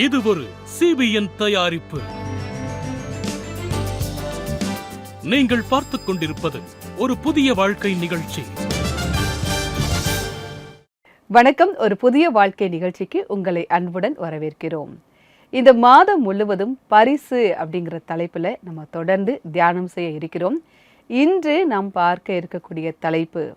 இது ஒரு CBN தயாரிப்பு. நீங்கள் பார்த்துக் கொண்டிருப்பது ஒரு புதிய வாழ்க்கை நிகழ்ச்சி. வணக்கம். ஒரு புதிய வாழ்க்கை நிகழ்ச்சிக்கு உங்களை அன்புடன் வரவேற்கிறோம். இந்த மாதம் முழுவதும் பரிசு அப்படிங்கிற தலைப்புல நம்ம தொடர்ந்து தியானம் செய்ய இருக்கிறோம். இன்று நாம் பார்க்க இருக்கக்கூடிய தலைப்பு,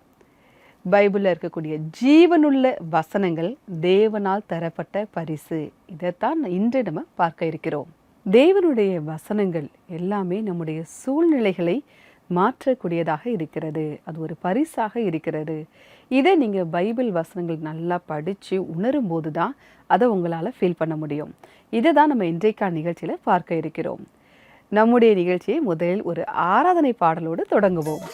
பைபிளில் இருக்கக்கூடிய ஜீவனுள்ள வசனங்கள், தேவனால் தரப்பட்ட பரிசு. இதைத்தான் இன்று நம்ம பார்க்க இருக்கிறோம். தேவனுடைய வசனங்கள் எல்லாமே நம்முடைய சூழ்நிலைகளை மாற்றக்கூடியதாக இருக்கிறது. அது ஒரு பரிசாக இருக்கிறது. இதை நீங்கள் பைபிள் வசனங்கள் நல்லா படித்து உணரும் போது தான் அதை உங்களால் ஃபீல் பண்ண முடியும். இதை தான் நம்ம இன்றைக்கான நிகழ்ச்சியில் பார்க்க இருக்கிறோம். நம்முடைய நிகழ்ச்சியை முதலில் ஒரு ஆராதனை பாடலோடு தொடங்குவோம்.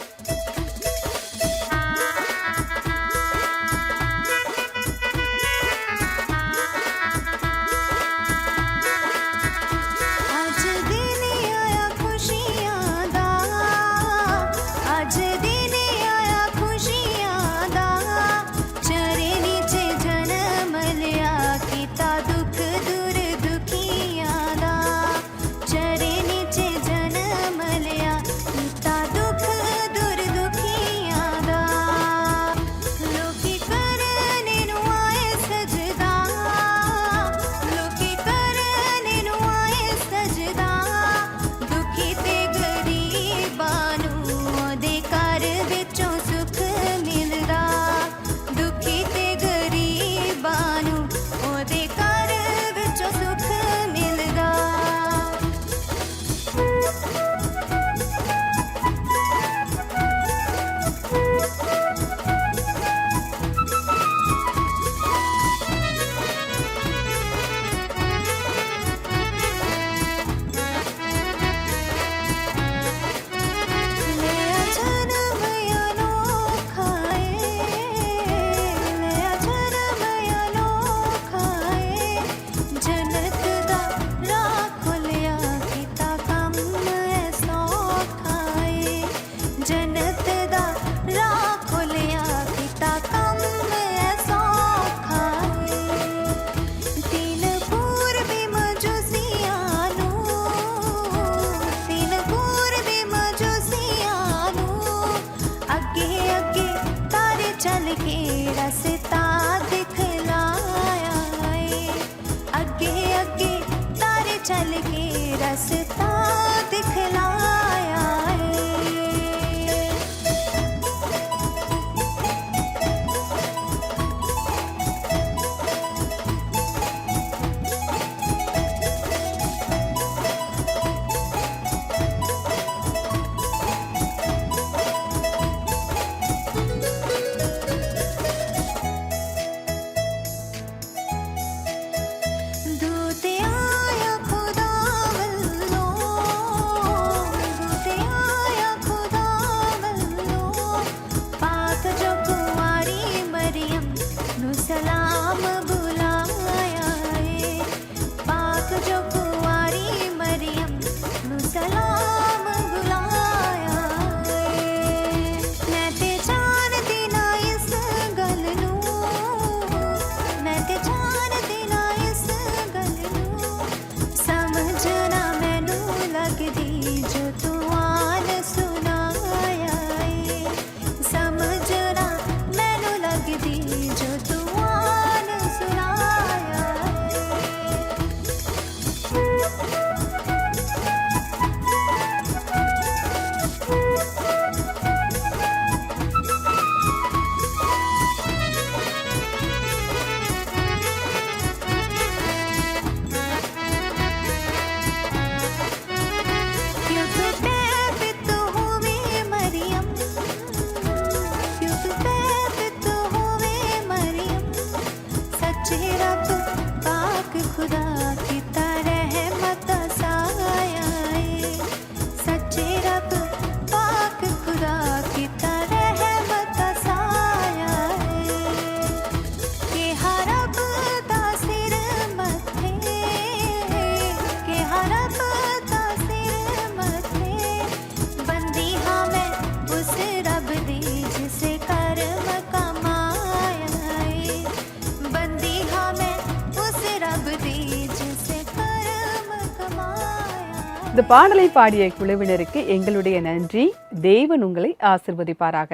இந்த பாடலை பாடிய குழுவினருக்கு எங்களுடைய நன்றி. தேவன் உங்களை ஆசிர்வதிப்பாராக.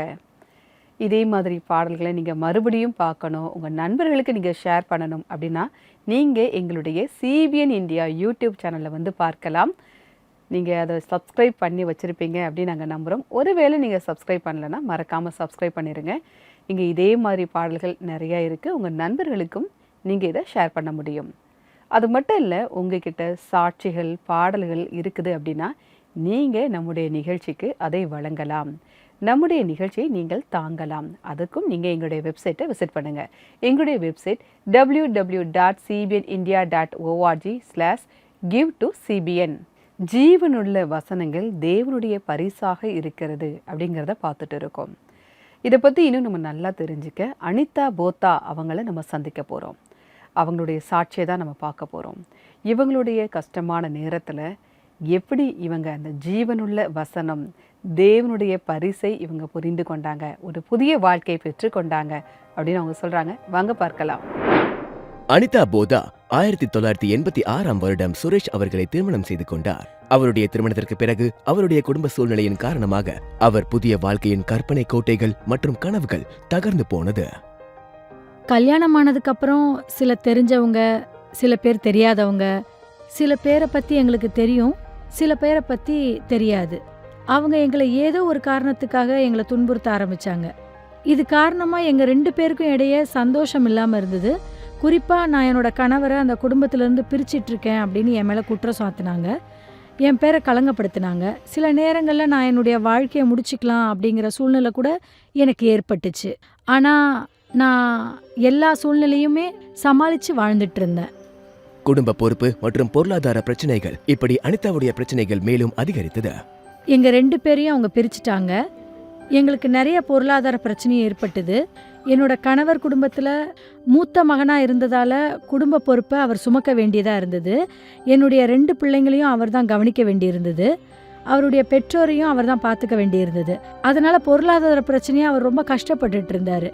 இதே மாதிரி பாடல்களை நீங்கள் மறுபடியும் பார்க்கணும், உங்கள் நண்பர்களுக்கு நீங்கள் ஷேர் பண்ணணும் அப்படின்னா நீங்கள் எங்களுடைய சிபிஎன் இந்தியா யூடியூப் சேனலில் வந்து பார்க்கலாம். நீங்கள் அதை சப்ஸ்கிரைப் பண்ணி வச்சுருப்பீங்க அப்படின்னு நாங்கள் நம்புகிறோம். ஒருவேளை நீங்கள் சப்ஸ்கிரைப் பண்ணலைன்னா மறக்காமல் சப்ஸ்கிரைப் பண்ணிடுங்க. இங்கே இதே மாதிரி பாடல்கள் நிறையா இருக்குது. உங்கள் நண்பர்களுக்கும் நீங்கள் இதை ஷேர் பண்ண முடியும். அது மட்டும் இல்லை, உங்ககிட்ட சாட்சிகள் பாடல்கள் இருக்குது அப்படின்னா நீங்கள் நம்முடைய நிகழ்ச்சிக்கு அதை வழங்கலாம். நம்முடைய நிகழ்ச்சியை நீங்கள் தாங்கலாம். அதுக்கும் நீங்கள் எங்களுடைய வெப்சைட்டை விசிட் பண்ணுங்கள். எங்களுடைய வெப்சைட் www.cbnindia.org/give-to-cbn. ஜீவனுள்ள வசனங்கள் தேவனுடைய பரிசாக இருக்கிறது அப்படிங்கிறத பார்த்துட்டு இருக்கோம். இதை பற்றி இன்னும் நம்ம நல்லா தெரிஞ்சுக்க அனிதா போத்தா அவங்கள நம்ம சந்திக்க போகிறோம். அவங்களுடைய சாட்சியை தான் நம்ம பார்க்க போகிறோம். இவங்களுடைய கஷ்டமான நேரத்தில் எப்படி இவங்க அந்த ஜீவனுள்ள வசனம் தேவனுடைய பரிசை இவங்க புரிந்து கொண்டாங்க, ஒரு புதிய வாழ்க்கையை பெற்றுக்கொண்டாங்க அப்படின்னு அவங்க சொல்கிறாங்க. வாங்க பார்க்கலாம். அனிதா போதா 1986ஆம் வருடம் சுரேஷ் அவர்களை திருமணம் செய்து கொண்டார். அவருடைய திருமணத்திற்கு பிறகு அவருடைய குடும்ப சூழ்நிலையின் காரணமாக அவர் புதிய வாழ்க்கையின் கற்பனை கோட்டைகள் மற்றும் கனவுகள் தகர்ந்து போனது. கல்யாணம் ஆனதுக்கு அப்புறம் சில தெரிஞ்சவங்க, சில பேர் தெரியாதவங்க, சில பேரை பத்தி எங்களுக்கு தெரியும், சில பேரை பத்தி தெரியாது. அவங்க எங்களை ஏதோ ஒரு காரணத்துக்காக எங்களை துன்புறுத்த ஆரம்பிச்சாங்க. இது காரணமா எங்க 2 பேருக்கும் இடையே சந்தோஷம் இல்லாம இருந்தது. குறிப்பா நான் என்னோட கணவரை அந்த குடும்பத்திலிருந்து பிரிச்சிட்டு இருக்கேன் அப்படின்னு என் மேல குற்றம் சாத்தினாங்க. என் பேரை களங்கப்படுத்தினாங்க. சில நேரங்கள்ல நான் என்னுடைய வாழ்க்கையை முடிச்சுக்கலாம் அப்படிங்கிற சூழ்நிலை கூட எனக்கு ஏற்பட்டுச்சு. ஆனா நான் எல்லா சூழ்நிலையுமே சமாளிச்சு வாழ்ந்துட்டு இருந்தேன். குடும்ப பொறுப்பு மற்றும் பொருளாதார பிரச்சனைகள் இப்படி அனிதாவுடைய பிரச்சனைகள் மேலும் அதிகரித்தது. எங்க 2 பேரையும் அவங்க பிரிச்சுட்டாங்க. எங்களுக்கு நிறைய பொருளாதார பிரச்சனையும் ஏற்பட்டது. என்னோட கணவர் குடும்பத்தில் மூத்த மகனாக இருந்ததால் குடும்ப பொறுப்பை அவர் சுமக்க வேண்டியதாக இருந்தது. என்னுடைய 2 பிள்ளைங்களையும் அவர் தான் கவனிக்க வேண்டியிருந்தது. அவருடைய பெற்றோரையும் அவர் தான் பார்த்துக்க வேண்டியிருந்தது. அதனால் பொருளாதார பிரச்சனையை அவர் ரொம்ப கஷ்டப்பட்டுட்டு இருந்தார்.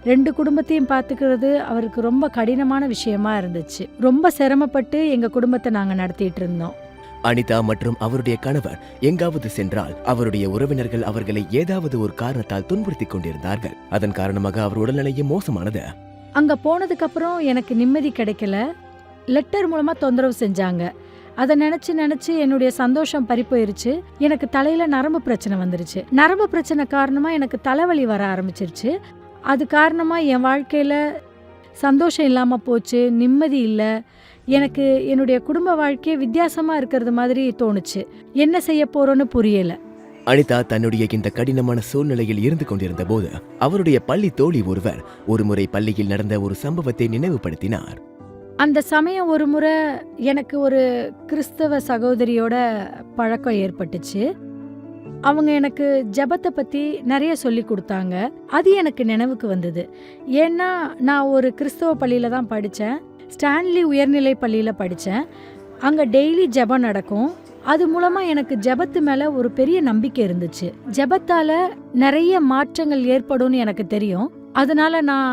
2 குடும்பத்தையும் பார்த்துக்கிறது அவருக்கு ரொம்ப கடினமான விஷயமா இருந்துச்சு. ரொம்ப சிரமப்பட்டு எங்கள் குடும்பத்தை நாங்கள் நடத்திட்டு இருந்தோம். அனிதா மற்றும் அவருடைய கணவர் எங்காவது சென்றால் அவருடைய உறவினர்கள் அவர்களை ஏதாவது ஒரு காரணத்தால் துன்புறுத்திக் கொண்டிருந்தார்கள். அதன் காரணமாக அவர் உடல்நிலையும் மோசமானது. அங்க போனதுக்கு அப்புறம் எனக்கு நிம்மதி கிடைக்கல. லெட்டர் மூலமா தொந்தரவு செஞ்சாங்க. அதை நினைச்சு என்னுடைய சந்தோஷம் பறிப்போயிருச்சு. எனக்கு தலையில நரம்பு பிரச்சனை வந்துருச்சு. நரம்பு பிரச்சனை காரணமா எனக்கு தலைவலி வர ஆரம்பிச்சிருச்சு. அது காரணமா என் வாழ்க்கையில சந்தோஷம் இல்லாம போச்சு, நிம்மதி இல்லை. எனக்கு என்னுடைய குடும்ப வாழ்க்கையே வித்தியாசமா இருக்கிறது மாதிரி தோணுச்சு. என்ன செய்ய போறோன்னு புரியல. அனிதா தன்னுடைய இந்த கடினமான சூழ்நிலையில் இருந்து கொண்டிருந்த போது அவருடைய பள்ளி தோழி ஒருவர் ஒருமுறை பள்ளியில் நடந்த ஒரு சம்பவத்தை நினைவுபடுத்தினார். அந்த சமயம் ஒரு முறை எனக்கு ஒரு கிறிஸ்தவ சகோதரியோட பழக்கம் ஏற்பட்டுச்சு. அவங்க எனக்கு ஜெபத்தை பத்தி நிறைய சொல்லி கொடுத்தாங்க. அது எனக்கு நினைவுக்கு வந்தது. ஏன்னா நான் ஒரு கிறிஸ்தவ பள்ளியில தான் படித்தேன். ஸ்டான்லி உயர்நிலை பள்ளியில் படித்தேன். அங்கே டெய்லி ஜெபம் நடக்கும். அது மூலமாக எனக்கு ஜெபத்து மேலே ஒரு பெரிய நம்பிக்கை இருந்துச்சு. ஜெபத்தால் நிறைய மாற்றங்கள் ஏற்படும்னு எனக்கு தெரியும். அதனால நான்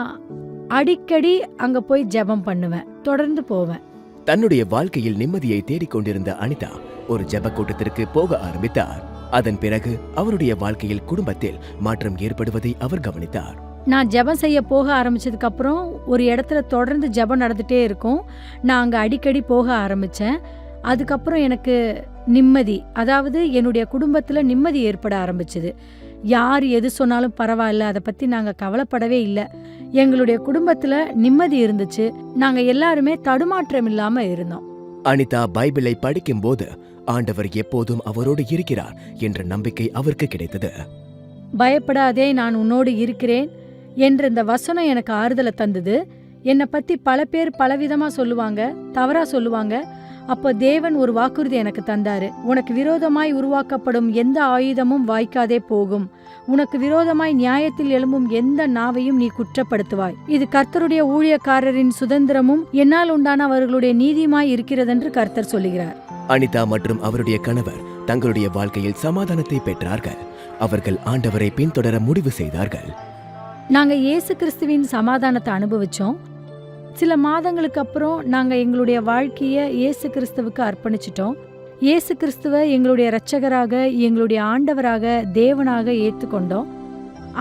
அடிக்கடி அங்கே போய் ஜெபம் பண்ணுவேன், தொடர்ந்து போவேன். தன்னுடைய வாழ்க்கையில் நிம்மதியை தேடிக்கொண்டிருந்த அனிதா ஒரு ஜெப கூட்டத்திற்கு போக ஆரம்பித்தார். அதன் பிறகு அவருடைய வாழ்க்கையில் குடும்பத்தில் மாற்றம் ஏற்படுவதை அவர் கவனித்தார். நான் ஜெபம் செய்ய போக ஆரம்பிச்சதுக்கு அப்புறம் ஒரு இடத்துல தொடர்ந்து ஜெபம் நடந்துட்டே இருக்கும். நான் அங்கே அடிக்கடி போக ஆரம்பித்தேன். அதுக்கப்புறம் எனக்கு நிம்மதி, அதாவது என்னுடைய குடும்பத்தில் நிம்மதி ஏற்பட ஆரம்பிச்சுது. யார் எது சொன்னாலும் பரவாயில்ல, அதை பற்றி நாங்கள் கவலைப்படவே இல்லை. எங்களுடைய குடும்பத்தில் நிம்மதி இருந்துச்சு. நாங்கள் எல்லாருமே தடுமாற்றம் இல்லாமல் இருந்தோம். அனிதா பைபிளை படிக்கும் போது ஆண்டவர் எப்போதும் அவரோடு இருக்கிறார் என்ற நம்பிக்கை அவருக்கு கிடைத்தது. பயப்படாதே, நான் உன்னோடு இருக்கிறேன் என்ற இந்த வசனம் எனக்கு ஆறுதலை தந்தது. என்னை பற்றி பல பேர் பலவிதமாக சொல்லுவாங்க, தவறா சொல்லுவாங்க. அப்போ தேவன் ஒரு வாக்குறுதி எனக்கு தந்தாரு. உனக்கு விரோதமாய் உருவாக்கப்படும் எந்த ஆயுதமும் வாய்க்காதே போகும். உனக்கு விரோதமாய் நியாயத்தில் எழும்பும் எந்த நாவையும் நீ குற்றப்படுத்துவாய். இது கர்த்தருடைய ஊழியக்காரரின் சுதந்திரமும் என்னால் உண்டான அவர்களுடைய நீதியுமாய் இருக்கிறதென்று கர்த்தர் சொல்லுகிறார். அனிதா மற்றும் அவருடைய கணவர் தங்களுடைய வாழ்க்கையில் சமாதானத்தை பெற்றார்கள். அவர்கள் ஆண்டவரை பின்தொடர முடிவு செய்தார்கள். நாங்க இயேசு கிறிஸ்துவின் சமாதானத்தை அனுபவிச்சோம். சில மாதங்களுக்கு அப்புறம் நாங்க எங்களுடைய வாழ்க்கைய இயேசு கிறிஸ்துவுக்கு அர்ப்பணிச்சிட்டோம். இயேசு கிறிஸ்துவை எங்களுடைய இரட்சகராக, எங்களுடைய ஆண்டவராக, தேவனாக ஏற்றுக்கொண்டோம்.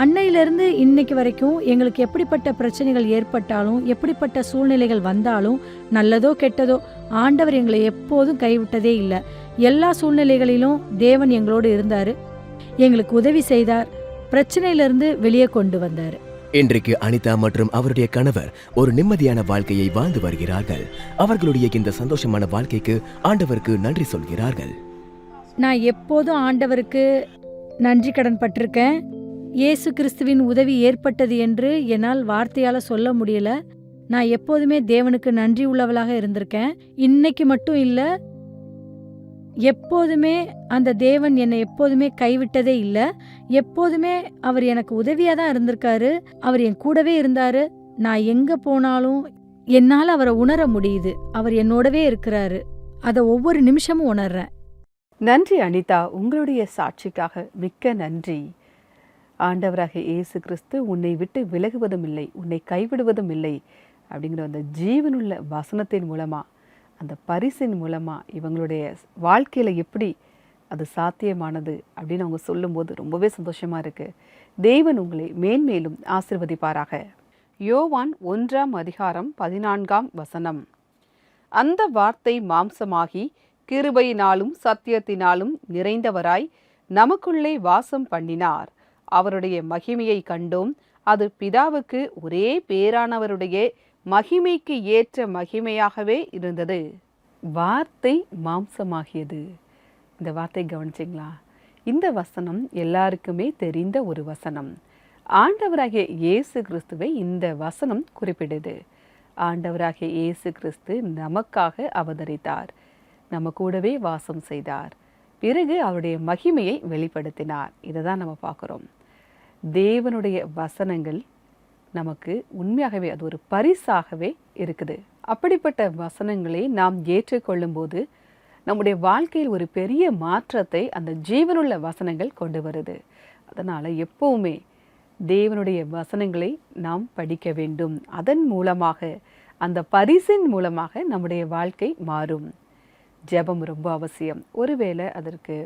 அன்னையிலிருந்து இன்னைக்கு வரைக்கும் எங்களுக்கு எப்படிப்பட்ட பிரச்சனைகள் ஏற்பட்டாலும், எப்படிப்பட்ட சூழ்நிலைகள் வந்தாலும், நல்லதோ கெட்டதோ, ஆண்டவர் எங்களை எப்போதும் கைவிட்டதே இல்லை. எல்லா சூழ்நிலைகளிலும் தேவன் எங்களோடு இருந்தார், எங்களுக்கு உதவி செய்தார், பிரச்சனையிலிருந்து வெளியே கொண்டு வந்தார். இன்றைக்கு அனிதா மற்றும் அவருடைய கணவர் ஒரு நிம்மதியான வாழ்க்கையை வாழ்ந்து வருகிறார்கள். அவர்களுடைய இந்த சந்தோஷமான வாழ்க்கைக்கு ஆண்டவருக்கு நன்றி சொல்கிறார்கள். நான் எப்போதும் ஆண்டவருக்கு நன்றி கடன் பட்டிருக்கேன். இயேசு கிறிஸ்துவின் உதவி ஏற்பட்டது என்று என்னால் வார்த்தையால் சொல்ல முடியல. நான் எப்போதுமே தேவனுக்கு நன்றி உள்ளவளாக இருந்திருக்கேன். இன்னைக்கு மட்டும் இல்லை, எப்போதுமே அந்த தேவன் என்னை எப்போதுமே கைவிட்டதே இல்லை. எப்போதுமே அவர் எனக்கு உதவியாக தான் இருந்திருக்காரு. அவர் என் கூடவே இருந்தார். நான் எங்கே போனாலும் என்னால் அவரை உணர முடியுது. அவர் என்னோடவே இருக்கிறாரு. அதை ஒவ்வொரு நிமிஷமும் உணர்றேன். நன்றி அனிதா, உங்களுடைய சாட்சிக்காக மிக்க நன்றி. ஆண்டவராக இயேசு கிறிஸ்து உன்னை விட்டு விலகுவதும் இல்லை, உன்னை கைவிடுவதும் இல்லை அப்படிங்கிற அந்த ஜீவனுள்ள வசனத்தின் மூலமாக, அந்த பரிசின் மூலமாக இவங்களுடைய வாழ்க்கையில் எப்படி அது சாத்தியமானது அப்படின்னு அவங்க சொல்லும்போது ரொம்பவே சந்தோஷமாக இருக்குது. தேவன் உங்களை மேன்மேலும் ஆசீர்வதிப்பாராக. யோவான் 1:14 அந்த வார்த்தை மாம்சமாகி கிருபையினாலும் சத்தியத்தினாலும் நிறைந்தவராய் நமக்குள்ளே வாசம் பண்ணினார். அவருடைய மகிமையை கண்டோம். அது பிதாவுக்கு ஒரே பேரானவருடைய மகிமைக்கு ஏற்ற மகிமையாகவே இருந்தது. வார்த்தை மாம்சமாகியது. இந்த வார்த்தை கவனிச்சிங்களா? இந்த வசனம் எல்லாருக்குமே தெரிந்த ஒரு வசனம். ஆண்டவராகிய இயேசு கிறிஸ்துவை இந்த வசனம் குறிப்பிடுது. ஆண்டவராகிய இயேசு கிறிஸ்து நமக்காக அவதரித்தார், நம்ம கூடவே வாசம் செய்தார், பிறகு அவருடைய மகிமையை வெளிப்படுத்தினார். இதை தான் நம்ம பார்க்குறோம். தேவனுடைய வசனங்கள் நமக்கு உண்மையாகவே அது ஒரு பரிசாகவே இருக்குது. அப்படிப்பட்ட வசனங்களை நாம் ஏற்றுக்கொள்ளும் போது நம்முடைய வாழ்க்கையில் ஒரு பெரிய மாற்றத்தை அந்த ஜீவனுள்ள வசனங்கள் கொண்டு வருது. அதனால் எப்பவுமே தேவனுடைய வசனங்களை நாம் படிக்க வேண்டும். அதன் மூலமாக, அந்த பரிசின் மூலமாக நம்முடைய வாழ்க்கை மாறும். ஜெபம் ரொம்ப அவசியம். ஒருவேளை அதற்கு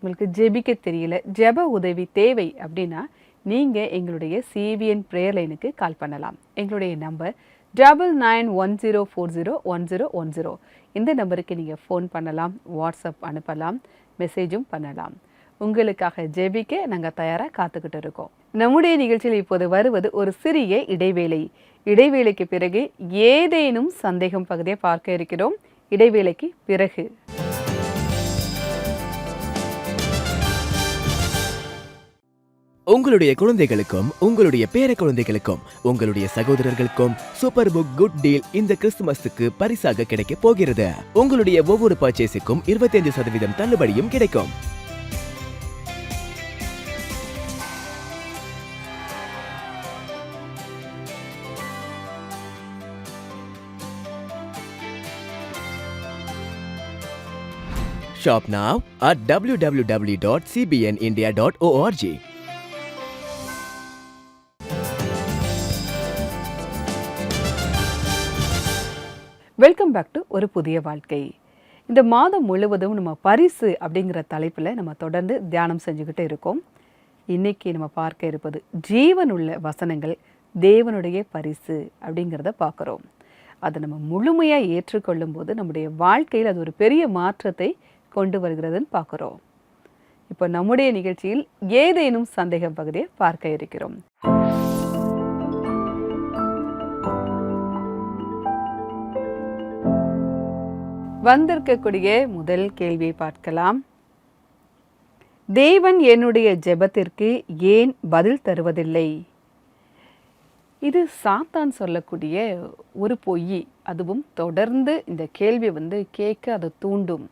உங்களுக்கு ஜெபிக்க தெரியல, ஜெப உதவி தேவை அப்படின்னா நீங்கள் எங்களுடைய CBN ப்ரேயர் லைனுக்கு கால் பண்ணலாம். எங்களுடைய நம்பர் 9910401010. இந்த நம்பருக்கு நீங்கள் ஃபோன் பண்ணலாம், வாட்ஸ்அப் அனுப்பலாம், மெசேஜும் பண்ணலாம். உங்களுக்காக ஜெபிக்க நாங்கள் தயாராக காத்துக்கிட்டு இருக்கோம். நம்முடைய நிகழ்ச்சியில் இப்போது வருவது ஒரு சிறிய இடைவேளை. இடைவேளைக்கு பிறகு ஏதேனும் சந்தேகம் பகுதியை பார்க்க இருக்கிறோம். இடைவேளைக்கு பிறகு உங்களுடைய குழந்தைகளுக்கும் உங்களுடைய பேர குழந்தைகளுக்கும் உங்களுடைய சகோதரர்களுக்கும் சூப்பர் புக் குட் டீல் இந்த கிறிஸ்துமஸுக்கு பரிசாக கிடைக்க போகிறது. உங்களுடைய ஒவ்வொரு பர்ச்சேஸுக்கும் 25% தள்ளுபடியும் கிடைக்கும். Shop now at www.cbnindia.org. Welcome back to ஒரு புதிய வாழ்க்கை. இந்த மாதம் முழுவதும் நம்ம பரிசு அப்படிங்கிற தலைப்பில் நம்ம தொடர்ந்து தியானம் செஞ்சுக்கிட்டு இருக்கோம். இன்னைக்கு நம்ம பார்க்க இருப்பது ஜீவனுள்ள வசனங்கள், தேவனுடைய பரிசு அப்படிங்கிறத பார்க்குறோம். அதை நம்ம முழுமையாக ஏற்றுக்கொள்ளும் போது நம்முடைய வாழ்க்கையில் அது ஒரு பெரிய மாற்றத்தை கொண்டு வருகிறதுன்னு பார்க்குறோம். இப்போ நம்முடைய நிகழ்ச்சியில் ஏதேனும் சந்தேகம் பகுதியை பார்க்க இருக்கிறோம். வந்திருக்கக்கூடிய முதல் கேள்வியை பார்க்கலாம். தேவன் என்னுடைய ஜெபத்திற்கு ஏன் பதில் தருவதில்லை? இது சாத்தான் சொல்லக்கூடிய ஒரு பொய். அதுவும் தொடர்ந்து இந்த கேள்வி கேட்க அதை தூண்டும்.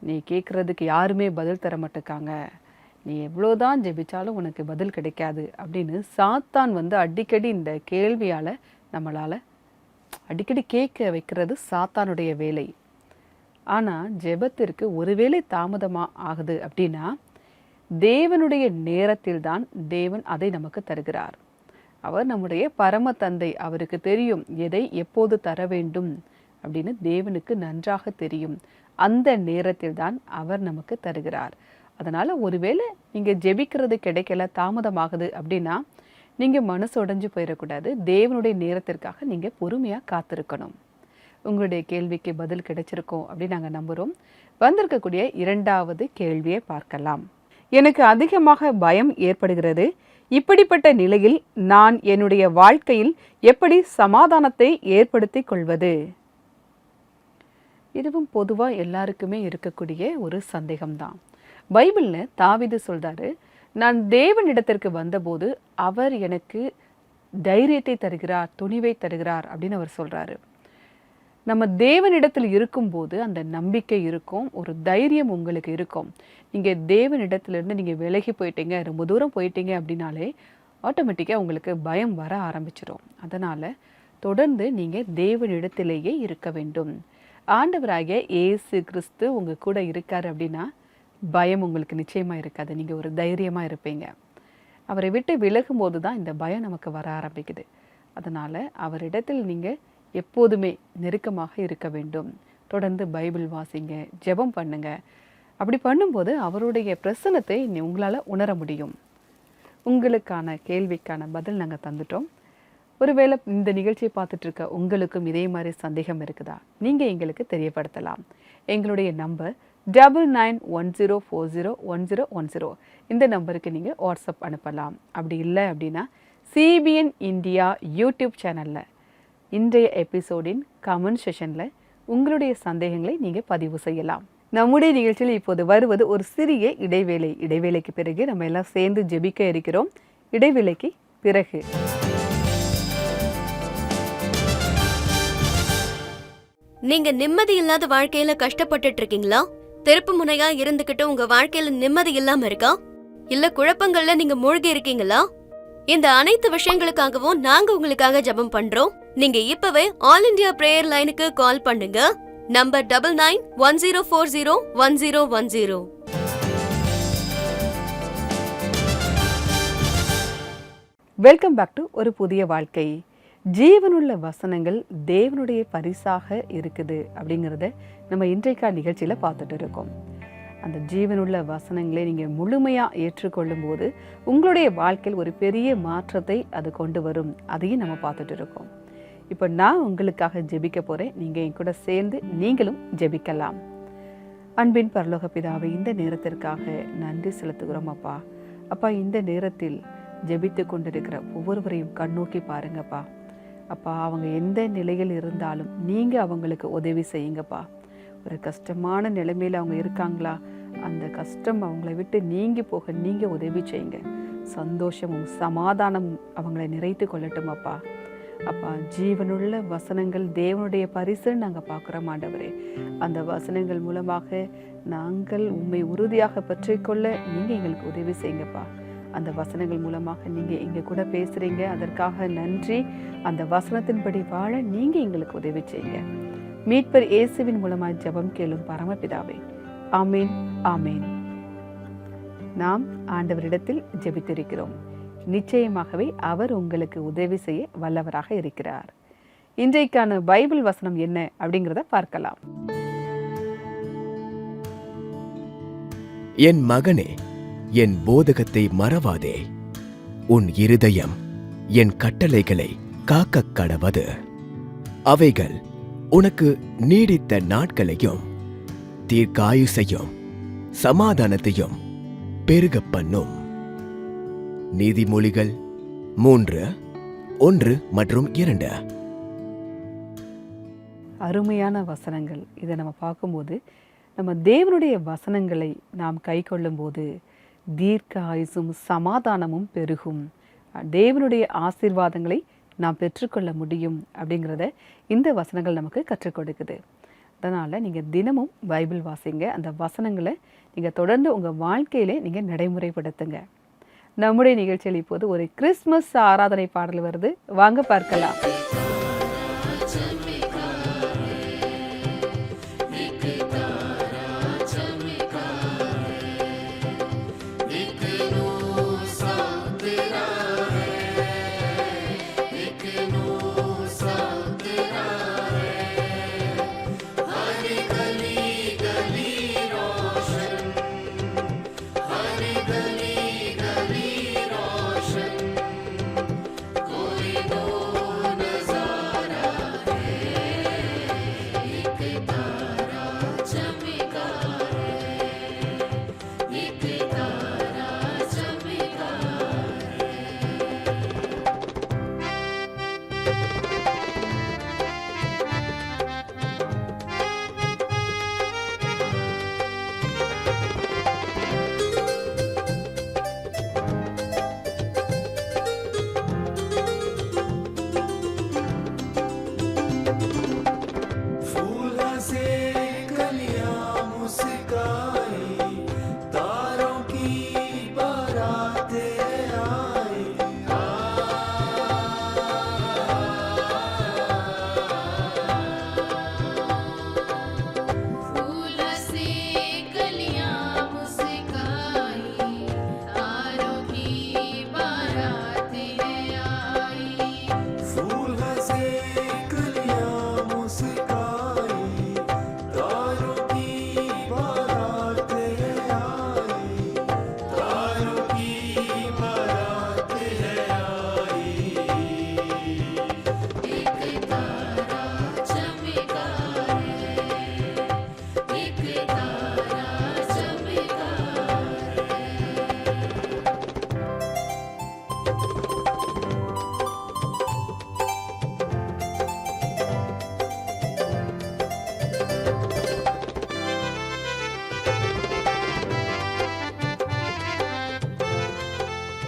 நீ கேட்குறதுக்கு யாருமே பதில் தர மாட்டேக்காங்க, நீ எவ்வளோதான் ஜெபிச்சாலும் உனக்கு பதில் கிடைக்காது அப்படின்னு சாத்தான் அடிக்கடி இந்த கேள்வியால் நம்மளால் அடிக்கடி கேட்க வைக்கிறது சாத்தானுடைய வேலை. ஆனால் ஜெபத்திற்கு ஒருவேளை தாமதமாக ஆகுது அப்படின்னா தேவனுடைய நேரத்தில் தான் தேவன் அதை நமக்கு தருகிறார். அவர் நம்முடைய பரம தந்தை, அவருக்கு தெரியும் எதை எப்போது தர வேண்டும் அப்படின்னு தேவனுக்கு நன்றாக தெரியும். அந்த நேரத்தில் தான் அவர் நமக்கு தருகிறார். அதனால் ஒருவேளை நீங்கள் ஜெபிக்கிறது கிடைக்கல, தாமதமாகுது அப்படின்னா நீங்கள் மனசு உடைஞ்சு போயிடக்கூடாது. தேவனுடைய நேரத்திற்காக நீங்கள் பொறுமையாக காத்திருக்கணும். உங்களுடைய கேள்விக்கு பதில் கிடைச்சிருக்கோம் அப்படின்னு நாங்கள் நம்புகிறோம். வந்திருக்கக்கூடிய 2வது கேள்வியை பார்க்கலாம். எனக்கு அதிகமாக பயம் ஏற்படுகிறது. இப்படிப்பட்ட நிலையில் நான் என்னுடைய வாழ்க்கையில் எப்படி சமாதானத்தை ஏற்படுத்தி கொள்வது? இதுவும் பொதுவாக எல்லாருக்குமே இருக்கக்கூடிய ஒரு சந்தேகம்தான். பைபிளில் தாவீது சொல்றாரு, நான் தேவனிடத்திற்கு வந்தபோது அவர் எனக்கு தைரியத்தை தருகிறார், துணிவை தருகிறார் அப்படின்னு அவர் சொல்றாரு. நம்ம தேவனிடத்தில் இருக்கும்போது அந்த நம்பிக்கை இருக்கும், ஒரு தைரியம் உங்களுக்கு இருக்கும். நீங்கள் தேவனிடத்திலிருந்து நீங்கள் விலகி போயிட்டீங்க, ரொம்ப தூரம் போயிட்டீங்க அப்படின்னாலே ஆட்டோமேட்டிக்காக உங்களுக்கு பயம் வர ஆரம்பிச்சிடும். அதனால் தொடர்ந்து நீங்கள் தேவனிடத்திலேயே இருக்க வேண்டும். ஆண்டவராகிய இயேசு கிறிஸ்து உங்கள் கூட இருக்கார் அப்படின்னா பயம் உங்களுக்கு நிச்சயமாக இருக்காது. நீங்கள் ஒரு தைரியமாக இருப்பீங்க. அவரை விட்டு விலகும்போது தான் இந்த பயம் நமக்கு வர ஆரம்பிக்குது. அதனால் அவரிடத்தில் நீங்கள் எப்போதுமே நெருக்கமாக இருக்க வேண்டும். தொடர்ந்து பைபிள் வாசிங்க, ஜெபம் பண்ணுங்க. அப்படி பண்ணும்போது அவருடைய பிரசன்னத்தை உங்களால் உணர முடியும். உங்களுக்கான கேள்விக்கான பதில் நாங்கள் தந்துட்டோம். ஒருவேளை இந்த நிகழ்ச்சியை பார்த்துட்டு இருக்க உங்களுக்கும் இதே மாதிரி சந்தேகம் இருக்குதா? நீங்கள் எங்களுக்கு தெரியப்படுத்தலாம். எங்களுடைய நம்பர் 9910401010. இந்த நம்பருக்கு நீங்கள் வாட்ஸ்அப் அனுப்பலாம். அப்படி இல்லை அப்படின்னா சிபிஎன் இந்தியா யூடியூப் சேனலில் இன்றைய எபிசோடின் கமெண்ட் செஷனில் உங்களுடைய சந்தேகங்களை நீங்கள் பதிவு செய்யலாம். நம்முடைய நிகழ்ச்சியில் இப்போது வருவது ஒரு சிறிய இடைவேளை. இடைவேளைக்கு பிறகு நம்ம எல்லாம் சேர்ந்து ஜெபிக்க இருக்கிறோம். இடைவேளைக்கு பிறகு நீங்க நிம்மதி இல்லாத வாழ்க்கையில கஷ்டப்பட்டுட்டு இருக்கீங்களா? திருப்பு முனையா இருந்துகிட்டு உங்க வாழ்க்கையில நிம்மதி இல்லாம இருக்கா? இல்ல குழப்பங்கள்ல நீங்க மூழ்கி இருக்கீங்களா? இந்த அனைத்து விஷயங்களுக்காகவும் நாங்க உங்களுக்காக ஜெபம் பண்றோம். நீங்க இப்பவே ஆல் இந்தியா பிரேயர் லைனுக்கு கால் பண்ணுங்க. நம்பர் 9910401010. வெல்கம் பேக் டு ஒரு புதிய வாழ்க்கை. ஜீவனுள்ள வசனங்கள் தேவனுடைய பரிசாக இருக்குது அப்படிங்கிறத நம்ம இன்றைக்கான நிகழ்ச்சியில் பார்த்துட்டு இருக்கோம். அந்த ஜீவனுள்ள வசனங்களை நீங்கள் முழுமையாக ஏற்றுக்கொள்ளும் போது உங்களுடைய வாழ்க்கையில் ஒரு பெரிய மாற்றத்தை அது கொண்டு வரும். அதையும் நம்ம பார்த்துட்டு இருக்கோம். இப்போ நான் உங்களுக்காக ஜெபிக்க போகிறேன். நீங்கள் என் கூட சேர்ந்து நீங்களும் ஜெபிக்கலாம். அன்பின் பரலோக பிதாவை, இந்த நேரத்திற்காக நன்றி செலுத்துகிறோம் அப்பா. அப்பா, இந்த நேரத்தில் ஜெபித்து கொண்டிருக்கிற ஒவ்வொருவரையும் கண்ணோக்கி பாருங்கப்பா. அப்பா, அவங்க எந்த நிலையில் இருந்தாலும் நீங்கள் அவங்களுக்கு உதவி செய்யுங்கப்பா. ஒரு கஷ்டமான நிலைமையில் அவங்க இருக்காங்களா, அந்த கஷ்டம் அவங்கள விட்டு நீங்கி போக நீங்கள் உதவி செய்யுங்க. சந்தோஷமும் சமாதானமும் அவங்களை நிறைத்து கொள்ளட்டும் அப்பா. அப்பா, ஜீவனுள்ள வசனங்கள் தேவனுடைய பரிசுன்னு நாங்கள் பார்க்குறோம் ஆண்டவரே. அந்த வசனங்கள் மூலமாக நாங்கள் உண்மை உறுதியாக பற்றிக்கொள்ள நீங்கள் எங்களுக்கு உதவி செய்யுங்கப்பா. அந்த வசனங்கள் மூலமாக நீங்கள் எங்கள் கூட பேசுகிறீங்க, அதற்காக நன்றி. அந்த வசனத்தின்படி வாழ நீங்கள் எங்களுக்கு உதவி செய்யுங்க. மீட்பர் இயேசுவின் மூலமாக ஜெபம் கேளும் பரமபிதாவே. ஆமீன், ஆமீன். நாம் ஆண்டவரிடத்தில் ஜெபித்திருக்கிறோம். நிச்சயமாகவே அவர் உங்களுக்கு உதவி செய்ய வல்லவராக இருக்கிறார். இன்றைக்கான பைபிள் வசனம் என்ன அப்படிங்கிறத பார்க்கலாம். என் மகனே, என் போதகத்தை மறவாதே. உன் இருதயம் என் கட்டளைகளை காக்கக் கடவது. அவைகள் உனக்கு நீடித்த நாட்களையும் தீர்க்காயுசையும் சமாதானத்தையும் பெருகப் பண்ணும். நீதிமொழிகள் 3:1 மற்றும் 2. அருமையான வசனங்கள். இதை நம்ம பார்க்கும்போது நம்ம தேவனுடைய வசனங்களை நாம் கை கொள்ளும்போது தீர்க்க ஆயுசும் சமாதானமும் பெருகும். தேவனுடைய ஆசீர்வாதங்களை நாம் பெற்றுக்கொள்ள முடியும் அப்படிங்கிறத இந்த வசனங்கள் நமக்கு கற்றுக் கொடுக்குது. அதனால் நீங்கள் தினமும் பைபிள் வாசிங்க. அந்த வசனங்களை நீங்கள் தொடர்ந்து உங்கள் வாழ்க்கையிலே நீங்கள் நடைமுறைப்படுத்துங்க. நம்முடைய நிகழ்ச்சியில் இப்போது ஒரு கிறிஸ்மஸ் ஆராதனை பாடல் வருது, வாங்க பார்க்கலாம்.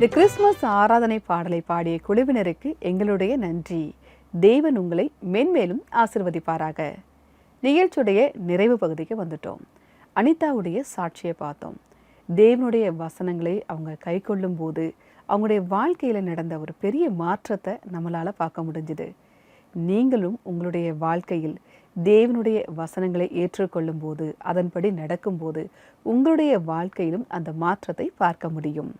இந்த கிறிஸ்துமஸ் ஆராதனை பாடலை பாடிய குழுவினருக்கு எங்களுடைய நன்றி. தேவன் உங்களை மென்மேலும் ஆசிர்வதிப்பாராக. நிகழ்ச்சியுடைய நிறைவு பகுதிக்கு வந்துட்டோம். அனிதாவுடைய சாட்சியை பார்த்தோம். தேவனுடைய வசனங்களை அவங்க கை கொள்ளும் போது அவங்களுடைய வாழ்க்கையில் நடந்த ஒரு பெரிய மாற்றத்தை நம்மளால் பார்க்க முடிஞ்சுது. நீங்களும் உங்களுடைய வாழ்க்கையில் தேவனுடைய வசனங்களை ஏற்றுக்கொள்ளும் போது, அதன்படி நடக்கும்போது உங்களுடைய வாழ்க்கையிலும் அந்த மாற்றத்தை பார்க்க முடியும்.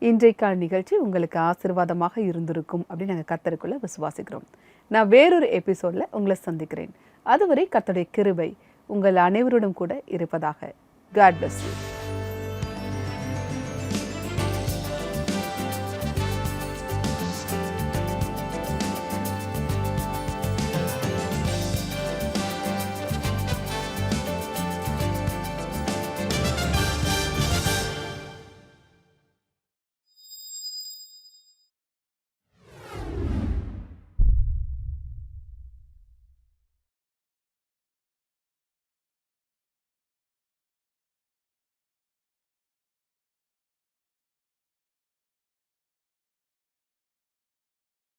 இன்றைக்கான நிகழ்ச்சி உங்களுக்கு ஆசீர்வாதமாக இருந்திருக்கும் அப்படின்னு நாங்கள் கர்த்தருக்குள்ள விசுவாசிக்கிறோம். நான் வேறொரு எபிசோடில் உங்களை சந்திக்கிறேன். அதுவரை கர்த்தருடைய கிருபை உங்கள் அனைவருடன் கூட இருப்பதாக. God bless you.